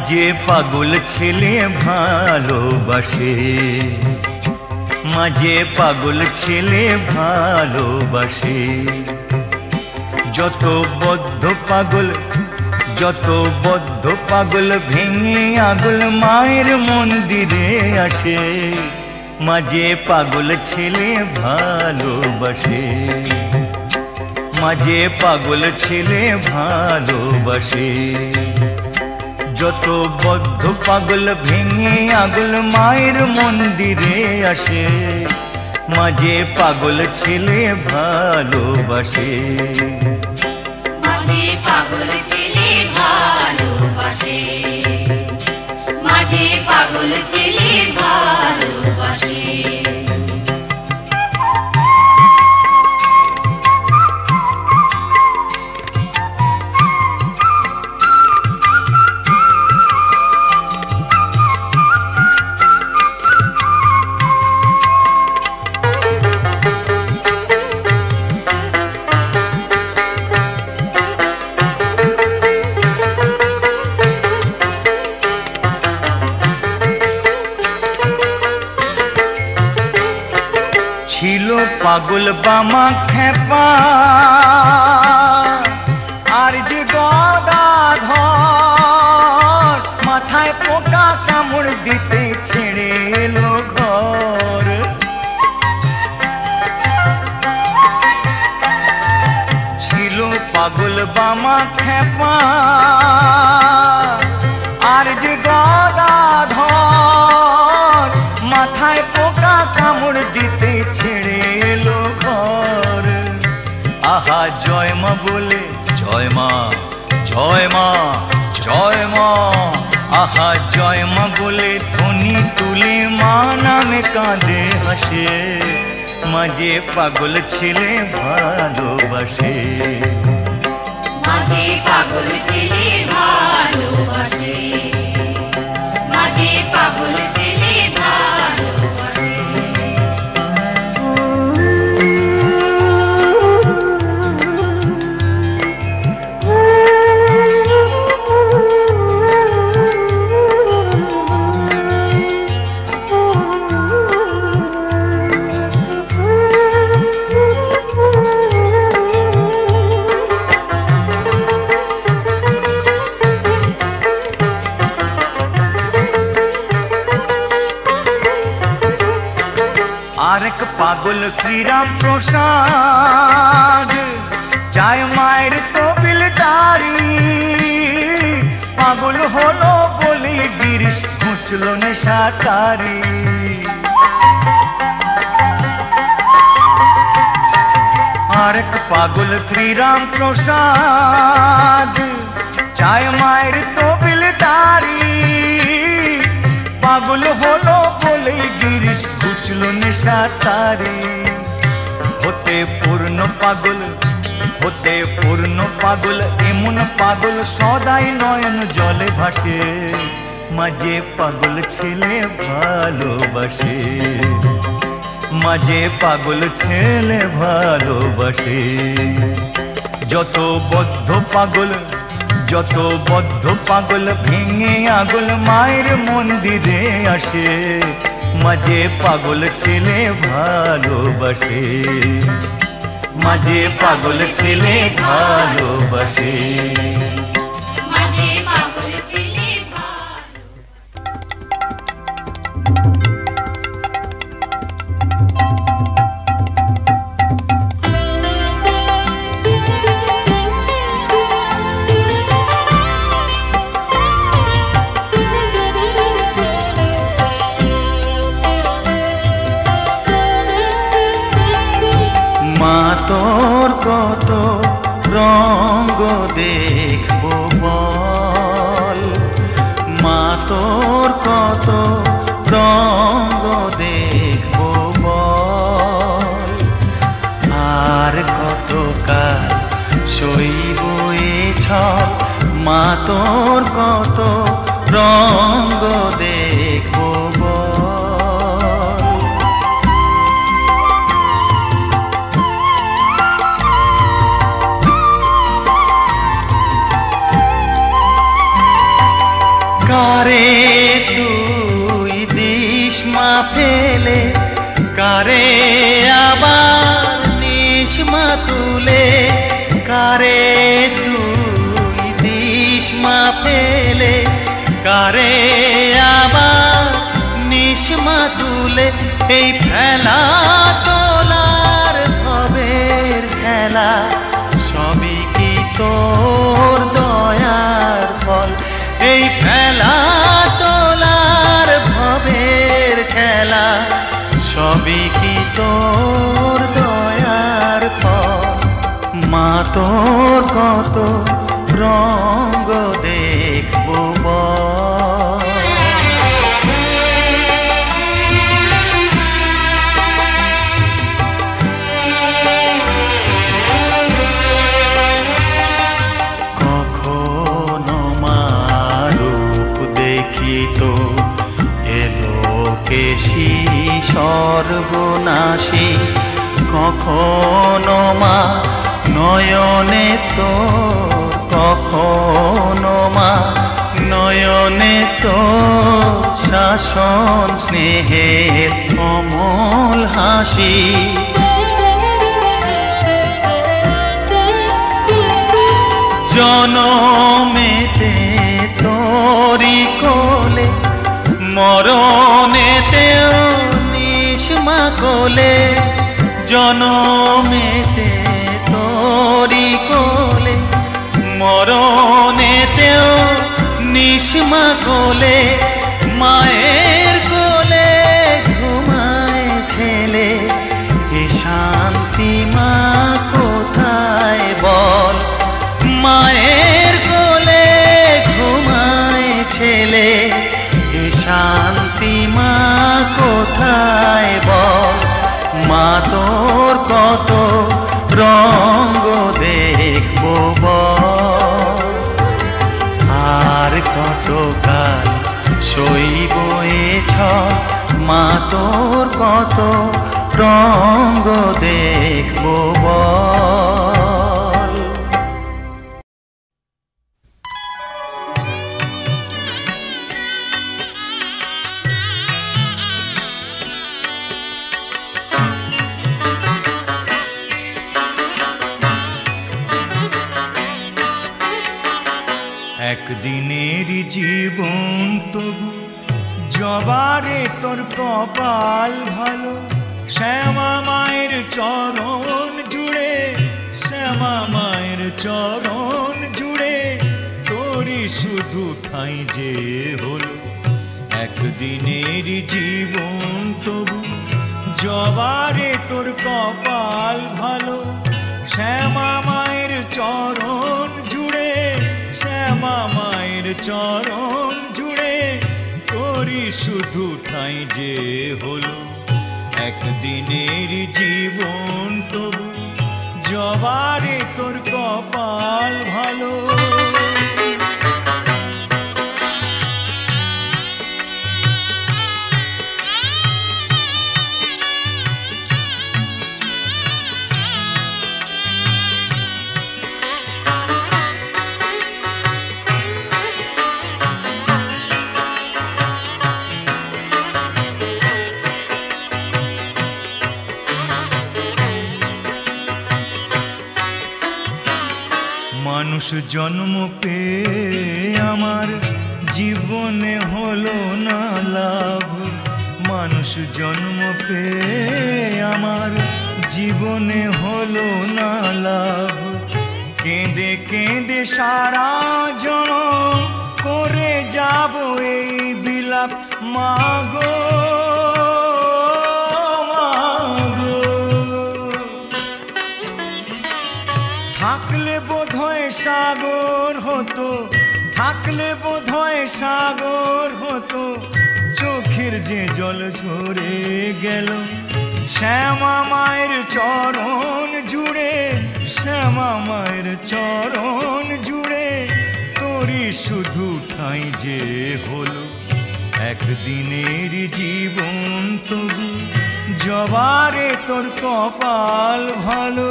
মাঝে পাগল ছেলে ভালোবাসে, মাঝে পাগল ছেলে ভালোবাসে। যত বদ্ধ পাগল, যত বদ্ধ পাগল ভেঙে আগুল মায়ের মন্দিরে আসে। মাঝে পাগল ছেলে ভালোবাসে, মাঝে পাগল ছেলে ভালোবাসে। যত বদ্ধ পাগল ভেঙে আগুল মায়ের মন্দিরে আসে। মাঝে পাগল ছেলে ভালোবাসে, মাঝে পাগল ছেলে ভালোবাসে, মাঝে পাগল ছেলে ভালোবাসে। ছিল পাগল বামা খেপা আর যে গদাধর, মাথায় পোকা কামড় দিতে ছেড়ে এলো ঘর। ছিল পাগল বামা খেপা আর যে গদাধর, মাথায় পোকা কামড় দিতে ছেড়ে এলো ঘর। আহা জয় মা বলে, জয় মা, জয় মা, জয় মা। আহা জয় মা বলে ধ্বনি তুলে মা নামে কাঁদে হাসে। মাঝে পাগল ছেলে ভালোবাসে, মাঝে পাগল ছেলে ভালোবাসে, মাঝে পাগল ছেলে ভালোবাসে। আরেক পাগল শ্রীরাম প্রসাদ চায় মায়ের তবিল তারি। পাগল হলো বলে গিরিশ খুঁজল নেশাকারি। আরেক পাগল শ্রীরাম প্রসাদ চায় মায়ের তবিল তারি। পাগল হলো বলে গিরিশ খুঁজল নেশাকারি। হতে পূর্ণ পাগল, হতে পূর্ণ পাগল এমন পাগল সদাই নয়ন জলে ভাসে। মাঝে পাগল ছেলে ভালোবাসে, মাঝে পাগল ছেলে ভালোবাসে। যত বদ্ধ পাগল, যত বদ্ধ পাগল ভেঙে আগুল মায়ের মন্দিরে আসে। মাঝে পাগল ছেলে ভালোবাসে, মাঝে পাগল ছেলে ভালোবাসে। মাঝে পাগল ছেলে ভালোবাসে। মা তোর কত রঙ্গ দেখবো বল, মা তোর কত রঙ্গ দেখবো বল। আর কত কাল সইব এ ছল, মা তোর কত রঙ্গ দেখবো বল। ফেলে কারে আবার নিশমা তুলে, কারে তুই দিশমা ফেলে কারে আবার নিশমা তুলে। এই ফেলা তোলার ভবের খেলা সবই কি তোর দয়ার ফল। এই ফেলা তোলার ভবের খেলা সবই কি তোর দয়ার ফল। মা তোর কত রঙ্গ দেখবো বল। কখনো মা রূপ দেখি তো এলো কেশি সর্বনাশী, কখনো মা নয়নে তোর, কখনো মা নয়নে তোর শাসন স্নেহের অমল হাসি। জনমেতে তোরি কোলে, মরণেতেও নিশমা কোলে। জনমেতে তোরি কোলে, মরণেতেও নিশমা কোলে। মায়ের কোলে ঘুমায় ছেলে, এ শান্তি মা কোথায় বল। মায়ের কোলে ঘুমায় ছেলে, এ শান্তি মা কোথায় বল। মা তোর কত রঙ্গ দেখবো বল। আর কত কাল সইব এ ছল, মা তোর কত রঙ্গ দেখবো বল। একদিনের জীবন তবু জবারে তোর কপাল ভালো। শ্যামা মায়ের চরণ জুড়ে, শ্যামা মায়ের চরণ জুড়ে তোরই শুধু ঠাঁই যে হলো। একদিনের জীবন তবু জবারে তোর কপাল ভালো। শ্যামা মায়ের চরণ জুড়ে, শ্যামা মায়ের চরণ জুড়ে তোরই শুধু ঠাঁই যে হলো। একদিনের জীবন তবু জবারে তোর কপাল ভালো। মানুষ জন্ম পেয়ে আমার জীবনে হলো না লাভ। মানুষ জন্ম পেয়ে আমার জীবনে হলো না লাভ। কেঁদে কেঁদে সারা জনম করে যাব এই বিলাপ। মাগো মাগো, থাকলে বোধহয় সাগর হতো, থাকলে বোধহয় সাগর হতো। চোখের যে জল ঝরে গেল শ্যামা মায়ের চরণ জুড়ে, শ্যামা মায়ের চরণ জুড়ে তোরই শুধু ঠাঁই যে হলো। একদিনের জীবন তবু জবারে তোর কপাল ভালো।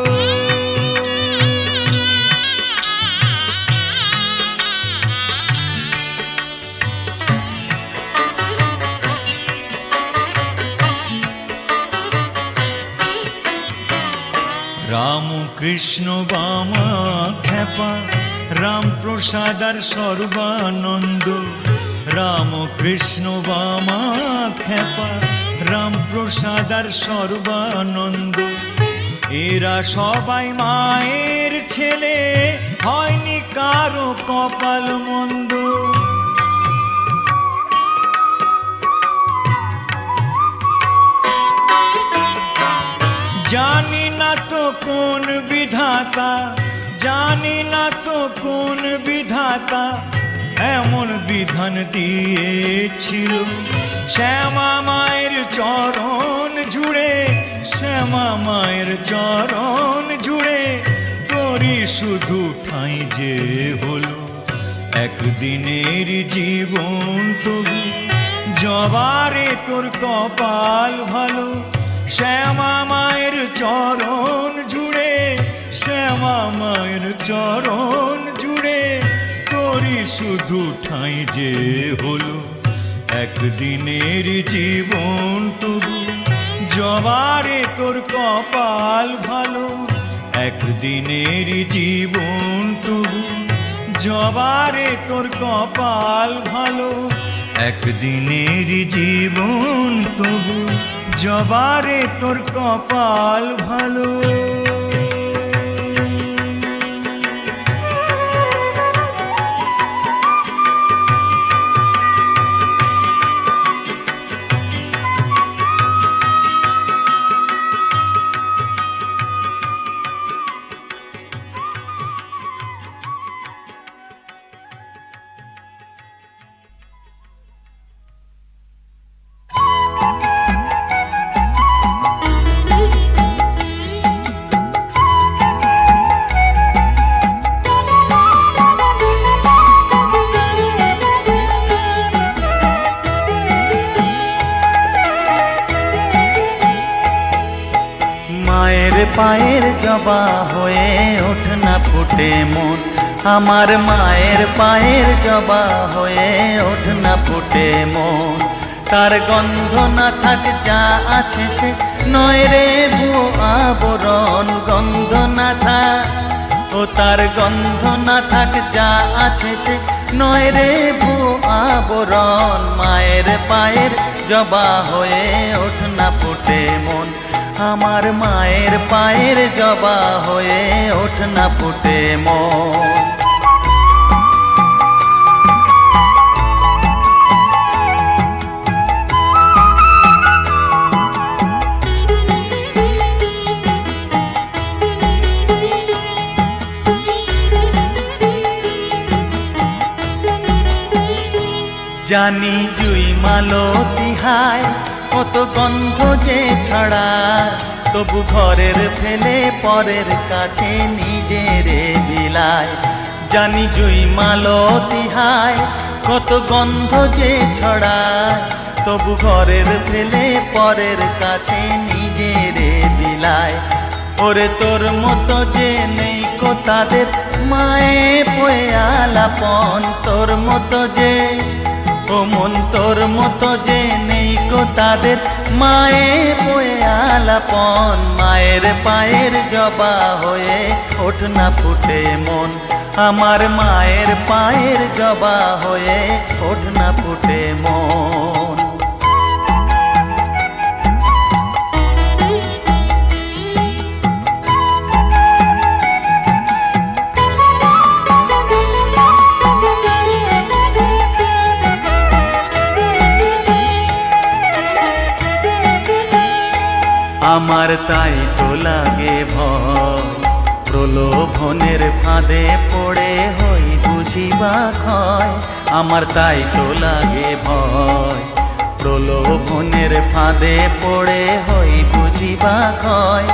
কৃষ্ণ বামা খেপা রামপ্রসাদ আর সর্বানন্দ, রাম কৃষ্ণ বামা খেপা রামপ্রসাদ আর সর্বানন্দ, এরা সবাই মায়ের ছেলে, হয়নি কারো কপাল মন্দ। জানি না তো কোন বিধাতা, জানি না তো কোন বিধাতা এমন বিধান দিয়েছিল, শ্যামা মায়ের চরণ জুড়ে, শ্যামা মায়ের চরণ জুড়ে তোরই শুধু ঠাঁই যে হলো একদিনের জীবন তবু, জবারে তোর কপাল ভালো, শ্যামা মায়ের চরণ জুড়ে, শ্যামা মায়ের চরণ জুড়ে তোরই শুধু ঠাঁই যে হলো একদিনের জীবন তবু, জবারে তোর কপাল ভালো একদিনের জীবন তবু, জবারে তোর কপাল ভালো একদিনের জীবন তবু, জবারে তোর কপাল ভালো। পায়ের জবা হয়ে ওঠ না ফুটে মন, আমার মায়ের পায়ের জবা হয়ে ওঠ না ফুটে মন, তার গন্ধ না থাক যা আছে সে নয় রে ভুয়ো আবরণ, গন্ধ না থাক ও তার গন্ধ না থাক যা আছে সে নয় রে ভুয়ো আবরণ, মায়ের পায়ের জবা হয়ে ওঠ না ফুটে মন, আমার মায়ের পায়ের জবা হয়ে ওঠ না ফুটে মন। জানি জুই মালতী হায় কত গন্ধ যে ছড়ায়, তবু ঘরের ফেলে পরের কাছে নিজেরে বিলায়, জানি জুই মালতী হায় কত গন্ধ যে ছড়ায়, তবু ঘরের ফেলে পরের কাছে নিজেরে বিলায়, ওরে তোর মতো যে নেই কো তাদের মায়ে পয়ে আলাপন, তোর মতো যে ও মন তোর মতো যে নেই কো তাদের মায়ে পয়ে আলাপন, মায়ের পায়ের জবা হয়ে ওঠ না ফুটে মন, আমার মায়ের পায়ের জবা হয়ে ওঠ না ফুটে মন। আমার তাই তো লাগে ভয়, প্রলোভনের ফাঁদে পড়ে হই বুঝিবা ক্ষয়, আমার তাই তো লাগে ভয়, প্রলোভনের ফাঁদে পড়ে হই বুঝিবা ক্ষয়,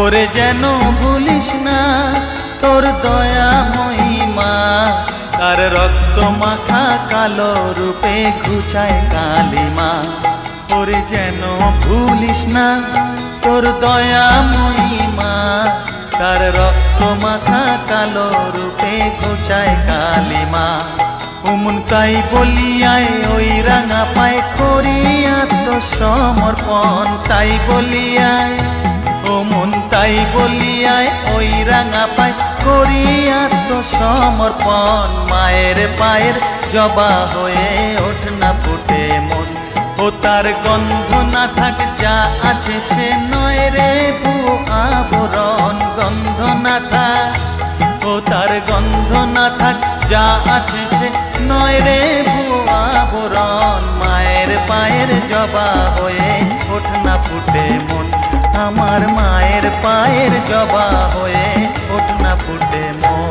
ওরে যেন ভুলিস না তোর দয়া মহিমা, তার রক্ত মাখা কালো রূপে ঘুচায় কালিমা, ওরে যেন ভুলিস না তোর দয়া মহিমা, তার রক্ত মাখা কালো রূপে ঘুচায় কালিমা, উমন তাই বলিয়ায় ওই রাঙা পায় করি আত্মসমর্পণ, তাই বলিয়ায় ও মন তাই বলিয়ায় ওই রাঙা পায় করি আত্মসমর্পণ, মায়ের পায়ের জবা হয়ে ওঠ না ফুটে মন। ও তার গন্ধ না থাক যা আছে সে নয় রে ভুয়ো আবরণ, গন্ধ না থাক, ও তার গন্ধ না থাক যা আছে সে নয় রে ভুয়ো আবরণ। মায়ের পায়ের জবা হয়ে ওঠ না ফুটে মন, আমার মায়ের পায়ের জবা হয়ে ওঠ না ফুটে মন।